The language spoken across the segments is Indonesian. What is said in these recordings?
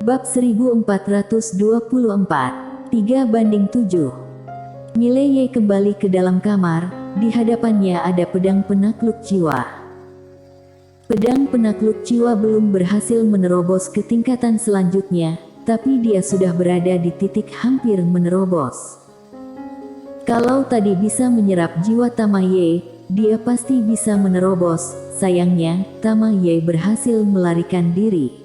Bab 1424, 3:7. Mileye kembali ke dalam kamar, di hadapannya ada pedang penakluk jiwa. Pedang penakluk jiwa belum berhasil menerobos ke tingkatan selanjutnya, tapi dia sudah berada di titik hampir menerobos. Kalau tadi bisa menyerap jiwa Tamaye, dia pasti bisa menerobos. Sayangnya, Tamaye berhasil melarikan diri.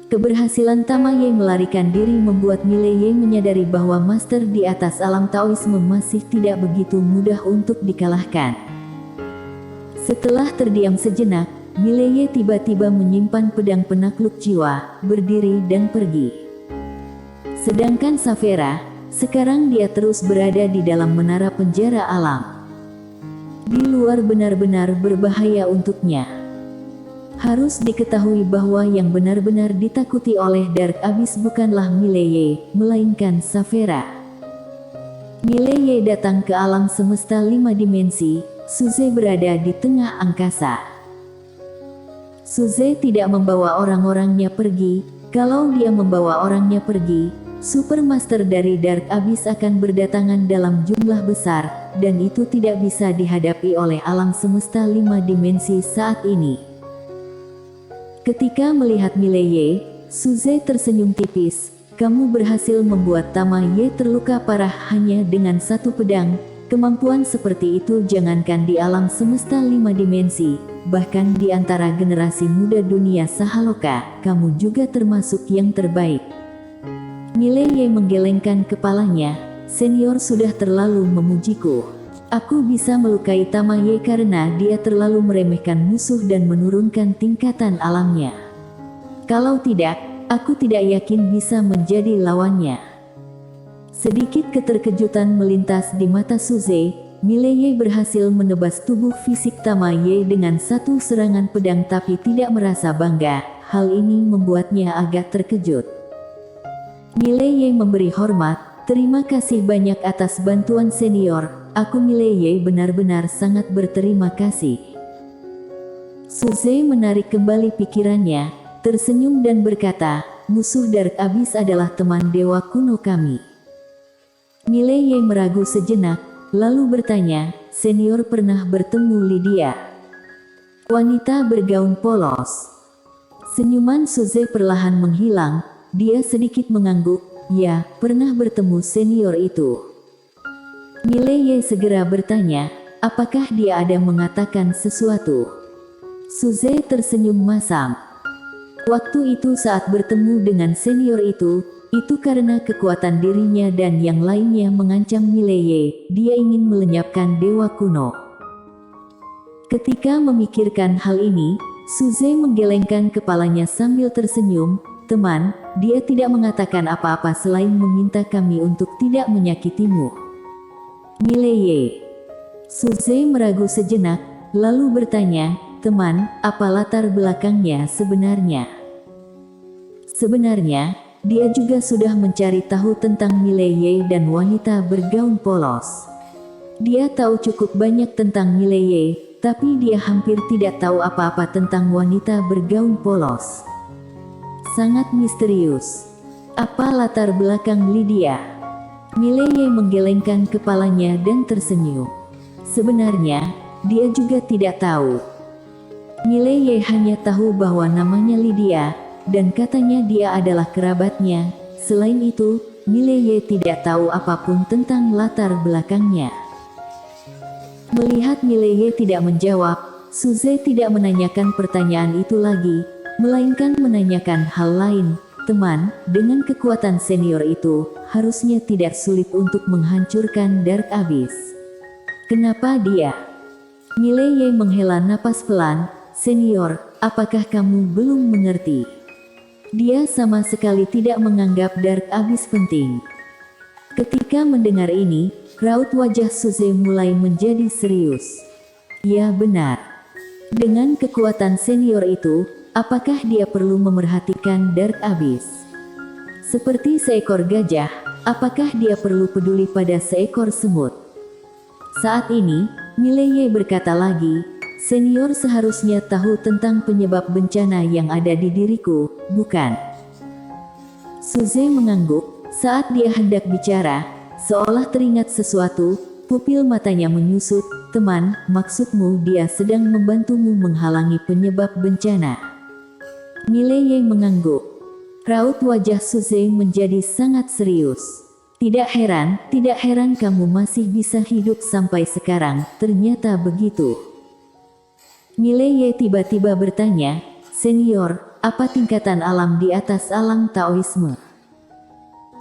Keberhasilan Tamaye melarikan diri membuat Mileye menyadari bahwa master di atas alam Taoisme masih tidak begitu mudah untuk dikalahkan. Setelah terdiam sejenak, Mileye tiba-tiba menyimpan pedang penakluk jiwa, berdiri dan pergi. Sedangkan Savera, sekarang dia terus berada di dalam menara penjara alam. Di luar benar-benar berbahaya untuknya. Harus diketahui bahwa yang benar-benar ditakuti oleh Dark Abyss bukanlah Mileye, melainkan Savera. Mileye datang ke alam semesta 5 dimensi, Suze berada di tengah angkasa. Suze tidak membawa orang-orangnya pergi. Kalau dia membawa orangnya pergi, Supermaster dari Dark Abyss akan berdatangan dalam jumlah besar, dan itu tidak bisa dihadapi oleh alam semesta 5 dimensi saat ini. Ketika melihat Mileye, Suze tersenyum tipis. Kamu berhasil membuat Tamaye terluka parah hanya dengan satu pedang. Kemampuan seperti itu jangankan di alam semesta 5 dimensi, bahkan di antara generasi muda dunia Sahaloka, kamu juga termasuk yang terbaik. Mileye menggelengkan kepalanya. Senior sudah terlalu memujiku. Aku bisa melukai Tamaye karena dia terlalu meremehkan musuh dan menurunkan tingkatan alamnya. Kalau tidak, aku tidak yakin bisa menjadi lawannya. Sedikit keterkejutan melintas di mata Suze. Mileye berhasil menebas tubuh fisik Tamaye dengan satu serangan pedang tapi tidak merasa bangga. Hal ini membuatnya agak terkejut. Mileye memberi hormat. Terima kasih banyak atas bantuan senior. Aku Mileye benar-benar sangat berterima kasih. Suze menarik kembali pikirannya, tersenyum dan berkata, musuh Dark Abyss adalah teman dewa kuno kami. Mileye meragu sejenak, lalu bertanya, senior pernah bertemu Lydia? Wanita bergaun polos. Senyuman Suze perlahan menghilang, dia sedikit mengangguk, ya, pernah bertemu senior itu. Mileye segera bertanya, apakah dia ada mengatakan sesuatu? Suze tersenyum masam. Waktu itu saat bertemu dengan senior itu karena kekuatan dirinya dan yang lainnya mengancam Mileye, dia ingin melenyapkan dewa kuno. Ketika memikirkan hal ini, Suze menggelengkan kepalanya sambil tersenyum, teman, dia tidak mengatakan apa-apa selain meminta kami untuk tidak menyakitimu. Mileye. Suze meragu sejenak, lalu bertanya, teman, apa latar belakangnya sebenarnya? Sebenarnya, dia juga sudah mencari tahu tentang Mileye dan wanita bergaun polos. Dia tahu cukup banyak tentang Mileye, tapi dia hampir tidak tahu apa-apa tentang wanita bergaun polos. Sangat misterius. Apa latar belakang Lydia? Mileye menggelengkan kepalanya dan tersenyum. Sebenarnya, dia juga tidak tahu. Mileye hanya tahu bahwa namanya Lydia, dan katanya dia adalah kerabatnya. Selain itu, Mileye tidak tahu apapun tentang latar belakangnya. Melihat Mileye tidak menjawab, Suze tidak menanyakan pertanyaan itu lagi, melainkan menanyakan hal lain. Teman, dengan kekuatan senior itu, harusnya tidak sulit untuk menghancurkan Dark Abyss. Kenapa dia? Mileye menghela napas pelan, senior, apakah kamu belum mengerti? Dia sama sekali tidak menganggap Dark Abyss penting. Ketika mendengar ini, raut wajah Suze mulai menjadi serius. Ya benar. Dengan kekuatan senior itu, apakah dia perlu memerhatikan Dark Abyss? Seperti seekor gajah, apakah dia perlu peduli pada seekor semut? Saat ini, Mileye berkata lagi, senior seharusnya tahu tentang penyebab bencana yang ada di diriku, bukan? Suze mengangguk saat dia hendak bicara, seolah teringat sesuatu, pupil matanya menyusut. Teman, maksudmu dia sedang membantumu menghalangi penyebab bencana? Mileye mengangguk. Raut wajah Suze menjadi sangat serius. Tidak heran kamu masih bisa hidup sampai sekarang, ternyata begitu. Mileye tiba-tiba bertanya, Senior, apa tingkatan alam di atas alam Taoisme?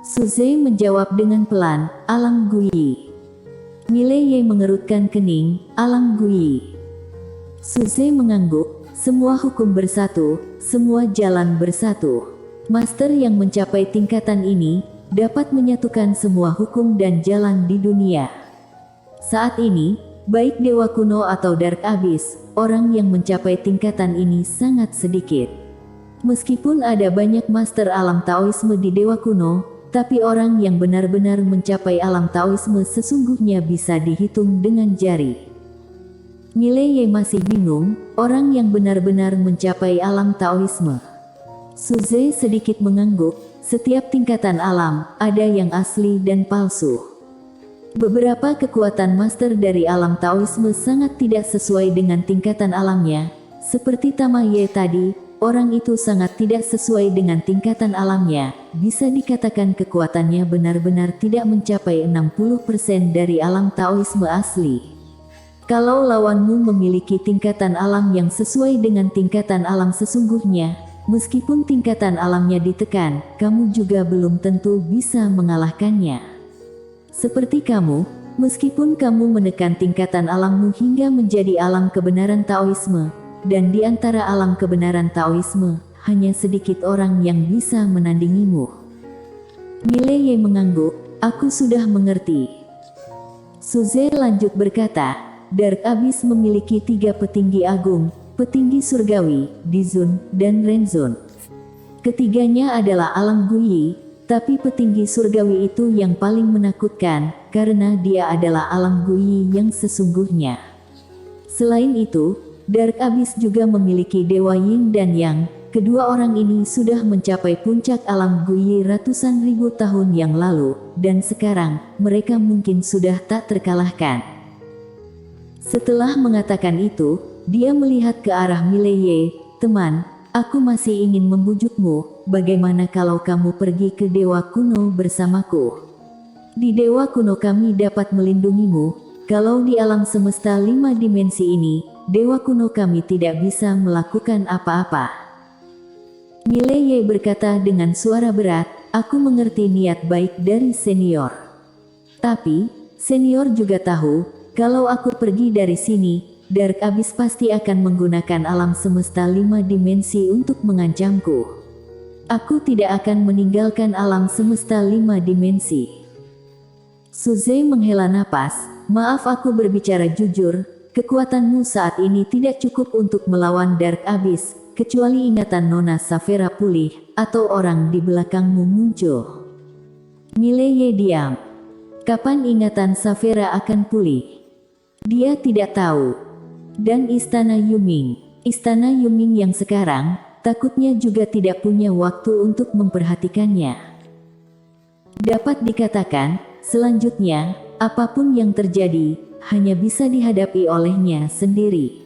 Suze menjawab dengan pelan, alam Guyi. Mileye mengerutkan kening, alam Guyi. Suze mengangguk, semua hukum bersatu, semua jalan bersatu. Master yang mencapai tingkatan ini, dapat menyatukan semua hukum dan jalan di dunia. Saat ini, baik Dewa Kuno atau Dark Abyss, orang yang mencapai tingkatan ini sangat sedikit. Meskipun ada banyak master alam Taoisme di Dewa Kuno, tapi orang yang benar-benar mencapai alam Taoisme sesungguhnya bisa dihitung dengan jari. Mileye masih bingung, orang yang benar-benar mencapai alam Taoisme. Suze sedikit mengangguk, setiap tingkatan alam, ada yang asli dan palsu. Beberapa kekuatan master dari alam Taoisme sangat tidak sesuai dengan tingkatan alamnya, seperti Tamaye tadi. Orang itu sangat tidak sesuai dengan tingkatan alamnya, bisa dikatakan kekuatannya benar-benar tidak mencapai 60% dari alam Taoisme asli. Kalau lawanmu memiliki tingkatan alam yang sesuai dengan tingkatan alam sesungguhnya, meskipun tingkatan alamnya ditekan, kamu juga belum tentu bisa mengalahkannya. Seperti kamu, meskipun kamu menekan tingkatan alammu hingga menjadi alam kebenaran Taoisme, dan di antara alam kebenaran Taoisme, hanya sedikit orang yang bisa menandingimu. Mileye mengangguk, aku sudah mengerti. Suze lanjut berkata, Dark Abyss memiliki 3 petinggi agung, petinggi surgawi, Dizun, dan Renzun. Ketiganya adalah alam Guyi, tapi petinggi surgawi itu yang paling menakutkan, karena dia adalah alam Guyi yang sesungguhnya. Selain itu, Dark Abyss juga memiliki Dewa Yin dan Yang. Kedua orang ini sudah mencapai puncak alam Guyi ratusan ribu tahun yang lalu, dan sekarang, mereka mungkin sudah tak terkalahkan. Setelah mengatakan itu, dia melihat ke arah Mileye, teman, aku masih ingin membujukmu, bagaimana kalau kamu pergi ke Dewa Kuno bersamaku? Di Dewa Kuno kami dapat melindungimu, kalau di alam semesta 5 dimensi ini, Dewa Kuno kami tidak bisa melakukan apa-apa. Mileye berkata dengan suara berat, aku mengerti niat baik dari senior. Tapi, senior juga tahu, kalau aku pergi dari sini, Dark Abyss pasti akan menggunakan alam semesta 5 dimensi untuk mengancamku. Aku tidak akan meninggalkan alam semesta 5 dimensi. Suze menghela napas, maaf aku berbicara jujur, kekuatanmu saat ini tidak cukup untuk melawan Dark Abyss, kecuali ingatan Nona Savera pulih, atau orang di belakangmu muncul. Mileye diam. Kapan ingatan Savera akan pulih? Dia tidak tahu. Dan Istana Yuming yang sekarang, takutnya juga tidak punya waktu untuk memperhatikannya. Dapat dikatakan, selanjutnya, apapun yang terjadi, hanya bisa dihadapi olehnya sendiri.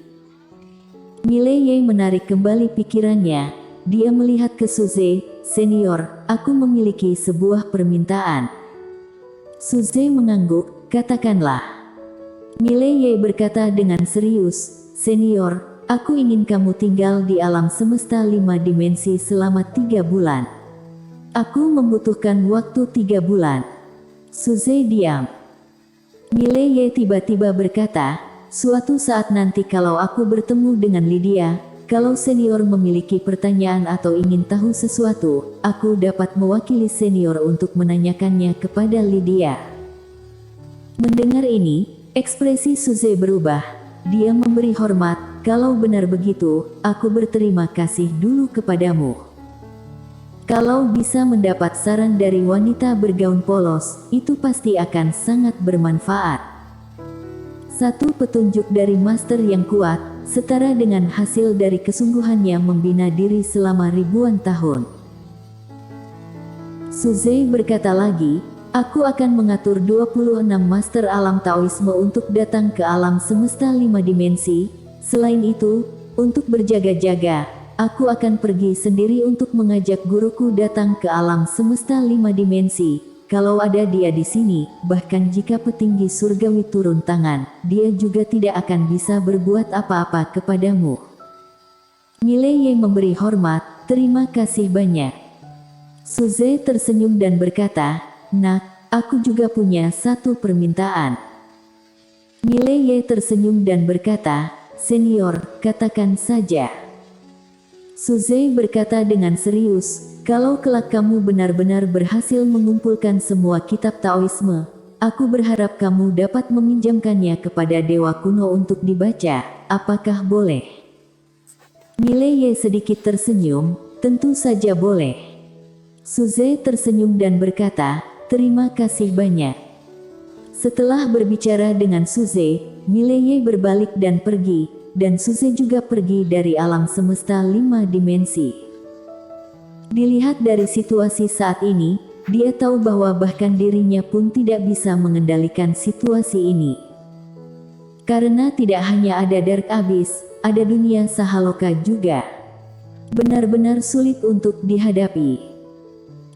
Mileye menarik kembali pikirannya, dia melihat ke Suze, senior, aku memiliki sebuah permintaan. Suze mengangguk, katakanlah. Mileye berkata dengan serius, senior, aku ingin kamu tinggal di alam semesta 5 dimensi selama 3 bulan. Aku membutuhkan waktu 3 bulan. Suze diam. Mileye tiba-tiba berkata, suatu saat nanti kalau aku bertemu dengan Lydia, kalau senior memiliki pertanyaan atau ingin tahu sesuatu, aku dapat mewakili senior untuk menanyakannya kepada Lydia. Mendengar ini, ekspresi Suze berubah. Dia memberi hormat, kalau benar begitu, aku berterima kasih dulu kepadamu. Kalau bisa mendapat saran dari wanita bergaun polos, itu pasti akan sangat bermanfaat. Satu petunjuk dari master yang kuat, setara dengan hasil dari kesungguhannya membina diri selama ribuan tahun. Suze berkata lagi, aku akan mengatur 26 master alam Taoisme untuk datang ke alam semesta 5 dimensi. Selain itu, untuk berjaga-jaga, aku akan pergi sendiri untuk mengajak guruku datang ke alam semesta 5 dimensi. Kalau ada dia di sini, bahkan jika petinggi surgawi turun tangan, dia juga tidak akan bisa berbuat apa-apa kepadamu. Mileye memberi hormat, terima kasih banyak. Suze tersenyum dan berkata, nak, aku juga punya satu permintaan. Mileye tersenyum dan berkata, senior, katakan saja. Suze berkata dengan serius, kalau kelak kamu benar-benar berhasil mengumpulkan semua kitab Taoisme, aku berharap kamu dapat meminjamkannya kepada Dewa Kuno untuk dibaca, apakah boleh? Mileye sedikit tersenyum, tentu saja boleh. Suze tersenyum dan berkata, terima kasih banyak. Setelah berbicara dengan Suze, Mileye berbalik dan pergi, dan Suze juga pergi dari alam semesta 5 dimensi. Dilihat dari situasi saat ini, dia tahu bahwa bahkan dirinya pun tidak bisa mengendalikan situasi ini. Karena tidak hanya ada Dark Abyss, ada dunia Sahaloka juga. Benar-benar sulit untuk dihadapi.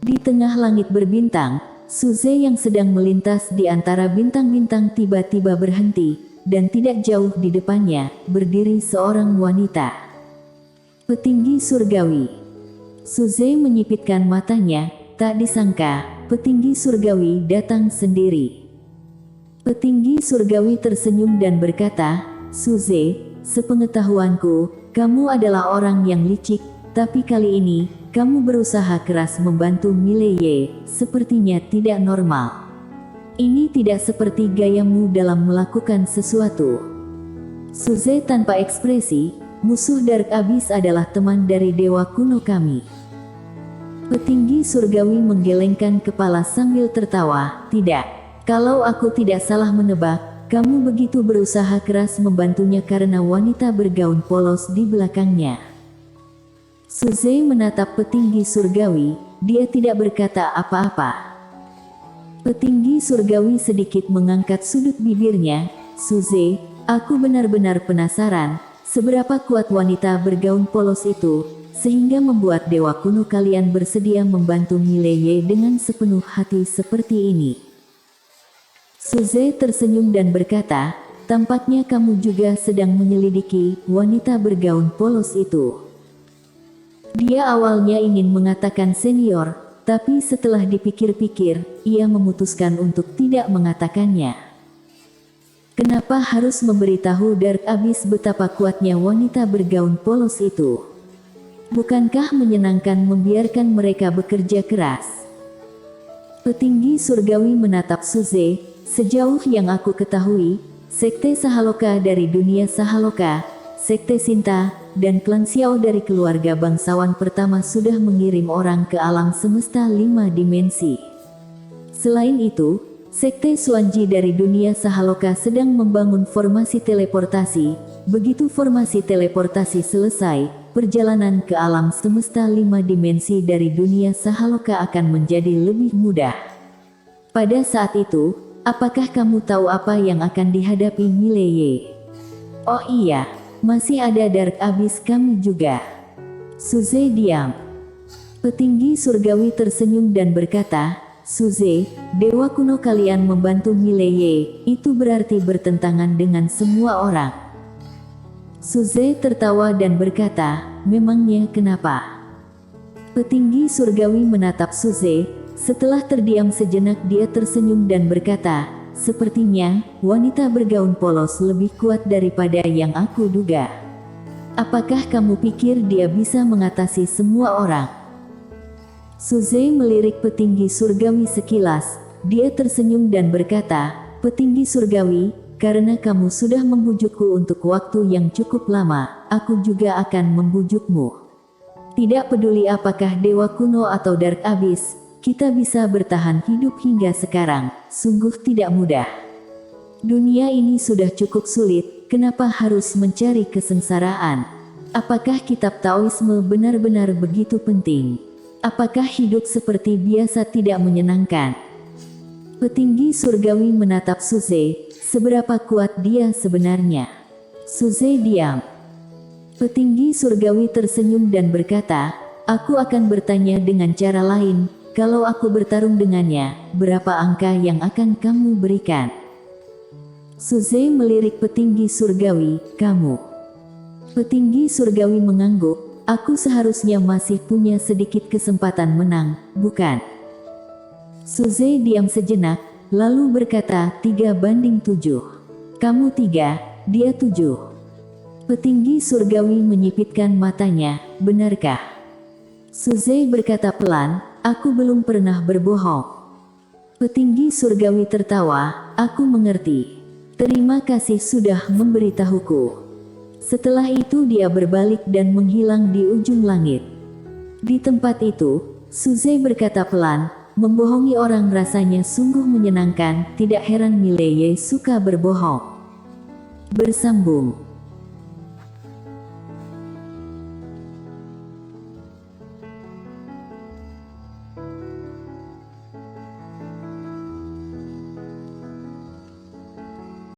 Di tengah langit berbintang, Suze yang sedang melintas di antara bintang-bintang tiba-tiba berhenti, dan tidak jauh di depannya, berdiri seorang wanita. Petinggi surgawi. Suze menyipitkan matanya, tak disangka, petinggi surgawi datang sendiri. Petinggi surgawi tersenyum dan berkata, Suze, sepengetahuanku, kamu adalah orang yang licik, tapi kali ini, kamu berusaha keras membantu Mileye, sepertinya tidak normal. Ini tidak seperti gayamu dalam melakukan sesuatu. Suze tanpa ekspresi, musuh Dark Abyss adalah teman dari Dewa Kuno kami. Petinggi surgawi menggelengkan kepala sambil tertawa, tidak. Kalau aku tidak salah menebak, kamu begitu berusaha keras membantunya karena wanita bergaun polos di belakangnya. Suze menatap petinggi surgawi, dia tidak berkata apa-apa. Petinggi surgawi sedikit mengangkat sudut bibirnya, Suze, aku benar-benar penasaran, seberapa kuat wanita bergaun polos itu, sehingga membuat Dewa Kuno kalian bersedia membantu Mileye dengan sepenuh hati seperti ini. Suze tersenyum dan berkata, tampaknya kamu juga sedang menyelidiki wanita bergaun polos itu. Dia awalnya ingin mengatakan senior, tapi setelah dipikir-pikir, ia memutuskan untuk tidak mengatakannya. Kenapa harus memberitahu Dark Abyss betapa kuatnya wanita bergaun polos itu? Bukankah menyenangkan membiarkan mereka bekerja keras? Petinggi surgawi menatap Suze, sejauh yang aku ketahui, Sekte Sahaloka dari dunia Sahaloka, Sekte Sinta, dan klan Xiao dari keluarga bangsawan pertama sudah mengirim orang ke alam semesta 5 dimensi. Selain itu, Sekte Xuanji dari dunia Sahaloka sedang membangun formasi teleportasi. Begitu formasi teleportasi selesai, perjalanan ke alam semesta 5 dimensi dari dunia Sahaloka akan menjadi lebih mudah. Pada saat itu, apakah kamu tahu apa yang akan dihadapi Mileye? Oh iya. Masih ada Dark Abyss kami juga. Suze diam. Petinggi surgawi tersenyum dan berkata, Suze, Dewa Kuno kalian membantu Mileye, itu berarti bertentangan dengan semua orang. Suze tertawa dan berkata, memangnya kenapa? Petinggi surgawi menatap Suze, setelah terdiam sejenak dia tersenyum dan berkata, sepertinya, wanita bergaun polos lebih kuat daripada yang aku duga. Apakah kamu pikir dia bisa mengatasi semua orang? Suze melirik petinggi surgawi sekilas, dia tersenyum dan berkata, petinggi surgawi, karena kamu sudah membujukku untuk waktu yang cukup lama, aku juga akan membujukmu. Tidak peduli apakah Dewa Kuno atau Dark Abyss, kita bisa bertahan hidup hingga sekarang, sungguh tidak mudah. Dunia ini sudah cukup sulit, kenapa harus mencari kesengsaraan? Apakah kitab Taoisme benar-benar begitu penting? Apakah hidup seperti biasa tidak menyenangkan? Petinggi surgawi menatap Suze, seberapa kuat dia sebenarnya. Suze diam. Petinggi surgawi tersenyum dan berkata, aku akan bertanya dengan cara lain, kalau aku bertarung dengannya, berapa angka yang akan kamu berikan? Suze melirik petinggi surgawi, kamu. Petinggi surgawi mengangguk, aku seharusnya masih punya sedikit kesempatan menang, bukan? Suze diam sejenak, lalu berkata 3-7. Kamu 3, dia 7. Petinggi surgawi menyipitkan matanya, benarkah? Suze berkata pelan, aku belum pernah berbohong. Petinggi surgawi tertawa, aku mengerti. Terima kasih sudah memberitahuku. Setelah itu dia berbalik dan menghilang di ujung langit. Di tempat itu, Suze berkata pelan, membohongi orang rasanya sungguh menyenangkan, tidak heran Mileye suka berbohong. Bersambung.